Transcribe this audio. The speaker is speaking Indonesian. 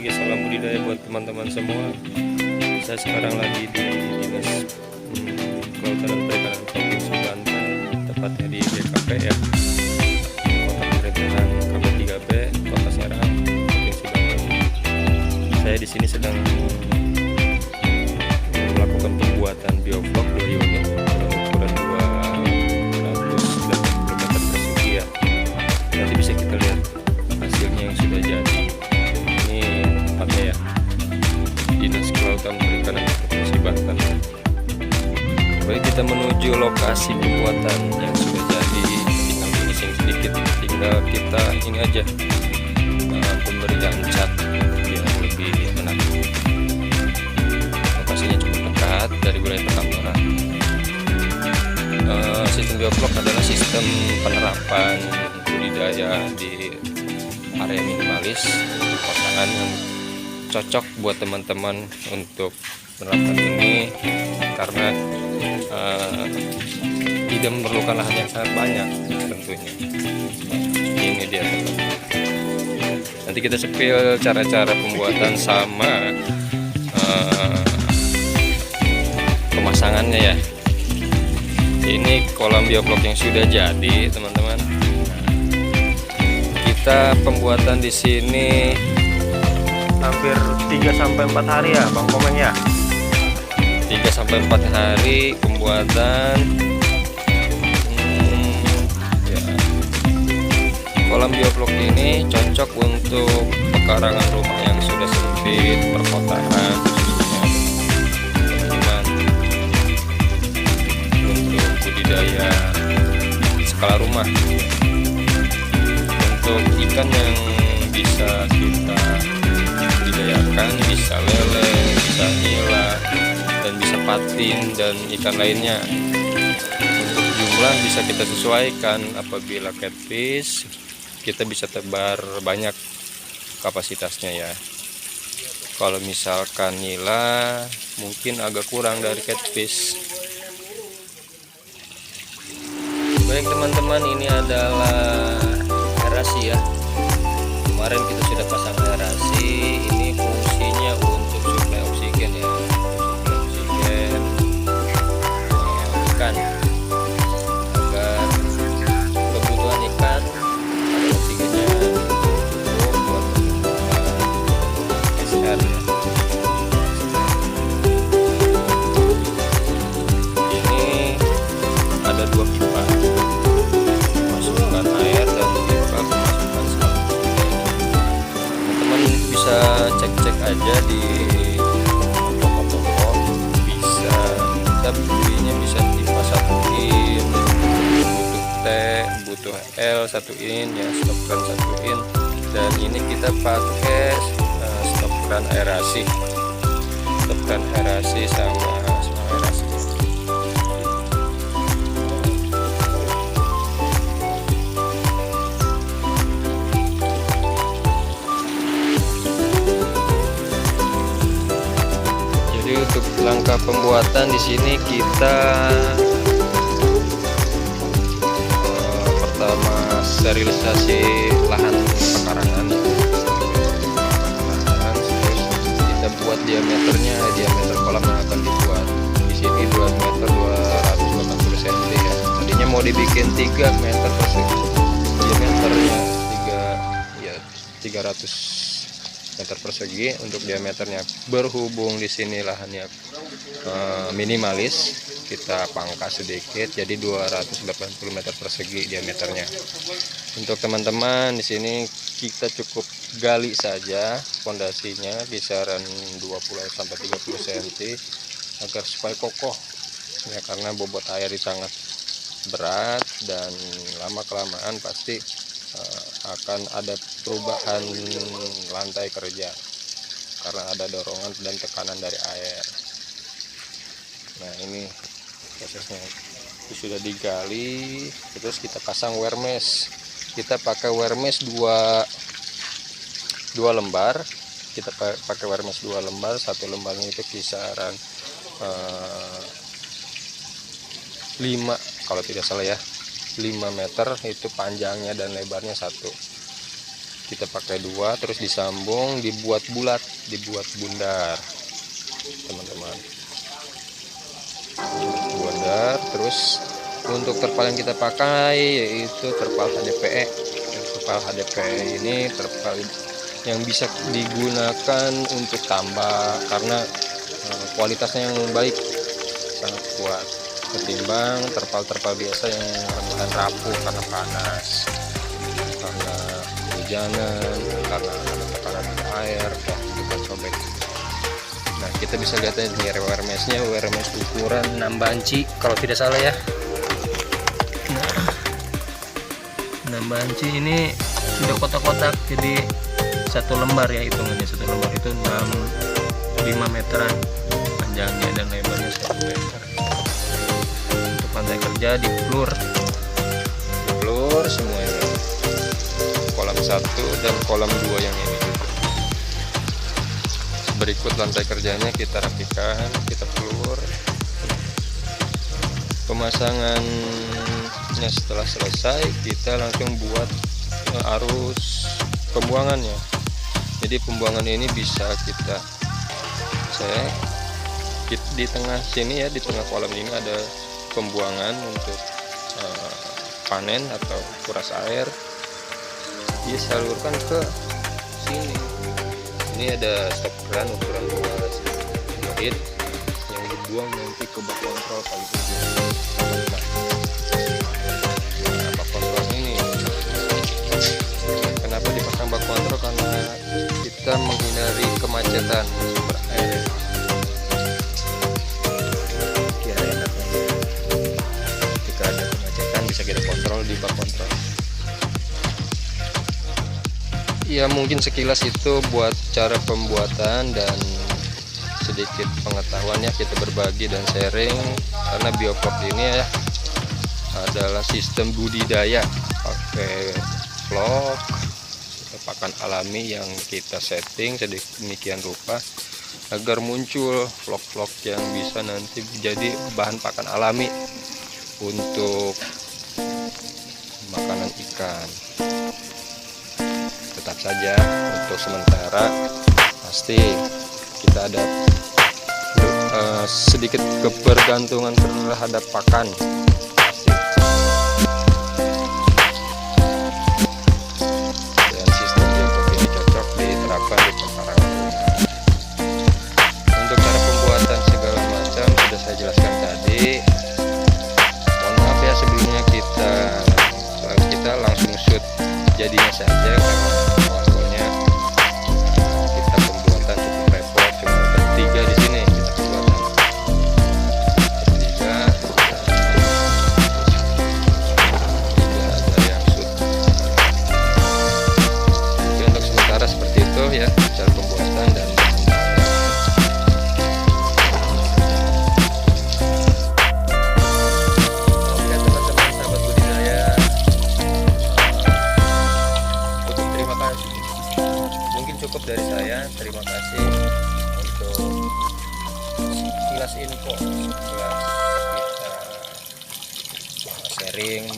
lagi, salam budidaya buat teman-teman semua. Saya sekarang lagi di Dinas Kelautan dan Perikanan Provinsi Banten, tepatnya di DKP ya, Kota Pemerintahan KB3B, Kota Serang, Provinsi Banten. Saya di sini sedang melakukan pembuatan biovlog 2 unit dengan ukuran 280 meter persegi ya. Nanti bisa kita lihat hasilnya yang sudah jadi. Ini tempatnya ya, Dinas Kelautan Perikanan Provinsi Banten. Baik, kita menuju lokasi pembuatan yang sudah jadi. Tinggal finishing sedikit, tinggal kita ini aja pemberian cat biar lebih enak. Lokasinya cukup dekat dari wilayah perkantoran. Sistem biovlog adalah sistem penerapan budidaya di area minimalis perkotaan yang cocok buat teman-teman untuk menerapkan ini karena tidak memerlukan lahan yang sangat banyak tentunya. Ini dia teman. Nanti kita sepil cara-cara pembuatan sama pemasangannya ya. Ini kolam biovlog yang sudah jadi teman-teman. Kita pembuatan di sini hampir 3-4 hari ya Bang Komeng ya. 3-4 hari pembuatan ya. Kolam biovlog ini cocok untuk pekarangan rumah yang sudah sempit, perkotaan khususnya untuk budidaya skala rumah. Untuk ikan yang bisa kita budidayakan, bisa lele, bisa nila, dan bisa patin dan ikan lainnya. Untuk jumlah bisa kita sesuaikan. Apabila catfish kita bisa tebar banyak kapasitasnya ya. Kalau misalkan nila mungkin agak kurang dari catfish. Baik teman-teman, ini adalah aerasi ya. Kemarin kita sudah pasang aerasi. Ini fungsinya untuk suplai oksigen ya, suplai oksigen ikan agar kebutuhan ikan ada oksigennya untuk buat SR ya. Ini ada 2 pipa, masukkan air dan pipa memasukkan sabun. Teman-teman bisa cek-cek aja di toko-toko, bisa kita belinya bisa pipa 1 in, butuh T, butuh L 1 in ya, stop kran 1 in, dan ini kita pakai stop kran aerasi sama aerasi. Untuk langkah pembuatan di sini kita pertama sterilisasi lahan pekarangan, terus kita buat diameternya, diameter kolam yang akan dibuat di sini 2 meter 280 cm ya. Tadinya mau dibikin 3 meter persegi, diameternya 300 meter persegi untuk diameternya. Berhubung di sini lahannya minimalis, kita pangkas sedikit jadi 280 meter persegi diameternya. Untuk teman-teman di sini kita cukup gali saja fondasinya kisaran 20-30 cm agar supaya kokoh ya, karena bobot air sangat berat dan lama kelamaan pasti akan ada perubahan lantai kerja karena ada dorongan dan tekanan dari air. Nah, ini prosesnya. Itu sudah digali, terus kita pasang wear mesh. Kita pakai wear mesh 2 lembar. Kita pakai wear mesh 2 lembar. 1 lembarnya itu kisaran 5 kalau tidak salah ya, 5 meter itu panjangnya dan lebarnya 1. kita pakai 2, terus disambung, dibuat bulat, dibuat bundar teman-teman, bundar. Terus untuk terpal yang kita pakai yaitu terpal HDPE. Terpal HDPE ini terpal yang bisa digunakan untuk tambak karena kualitasnya yang baik, sangat kuat ketimbang terpal-terpal biasa yang rentan rapuh karena panas, karena hujanan, karena ada tekanan air dan juga sobek. Nah, kita bisa lihat ini wear meshnya, wear mesh ukuran 6 banci kalau tidak salah ya. Nah, 6 banci ini sudah kotak-kotak, jadi 1 lembar ya hitungannya. 1 lembar itu 5 meteran panjangnya dan lebarnya 1 meter. Untuk lantai kerja di floor semuanya, kolam 1 dan kolam 2 yang ini. Berikut lantai kerjanya kita rapikan, kita floor. Pemasangannya setelah selesai, kita langsung buat arus pembuangannya. Jadi pembuangan ini bisa kita cek di tengah sini ya, di tengah kolam ini ada pembuangan untuk panen atau kuras air, disalurkan ke sini. Ini ada stop keran ukuran 2 feet yang dibuang nanti ke bak kontrol kali ini. Nah, bak kontrol ini kenapa dipasang bak kontrol? Karena kita menghindari kemacetan sumber air. Kira enaknya ketika ada kemacetan bisa kita kontrol di bak kontrol. Ya mungkin sekilas itu buat cara pembuatan dan sedikit pengetahuannya kita berbagi dan sharing, karena biopop ini ya adalah sistem budidaya pakai vlog pakan alami yang kita setting sedemikian rupa agar muncul vlog-vlog yang bisa nanti menjadi bahan pakan alami untuk makanan ikan. Tetap saja untuk sementara pasti kita ada sedikit kebergantungan terhadap pakan pasti. Dan sistem biopop ini cocok diterapkan di pekarangan rumah. Untuk cara pembuatan segala macam sudah saya jelaskan tadi. Mohon maaf ya sebelumnya kita langsung shoot jadinya saja karena waktunya kita pembuatan cukup repot. Cuma bertiga di sini kita pembuatan bertiga, tidak ada yang shoot. Oke, untuk sementara seperti itu ya cara pembuatan dan cukup dari saya. Terima kasih untuk kilas info setelah kita sharing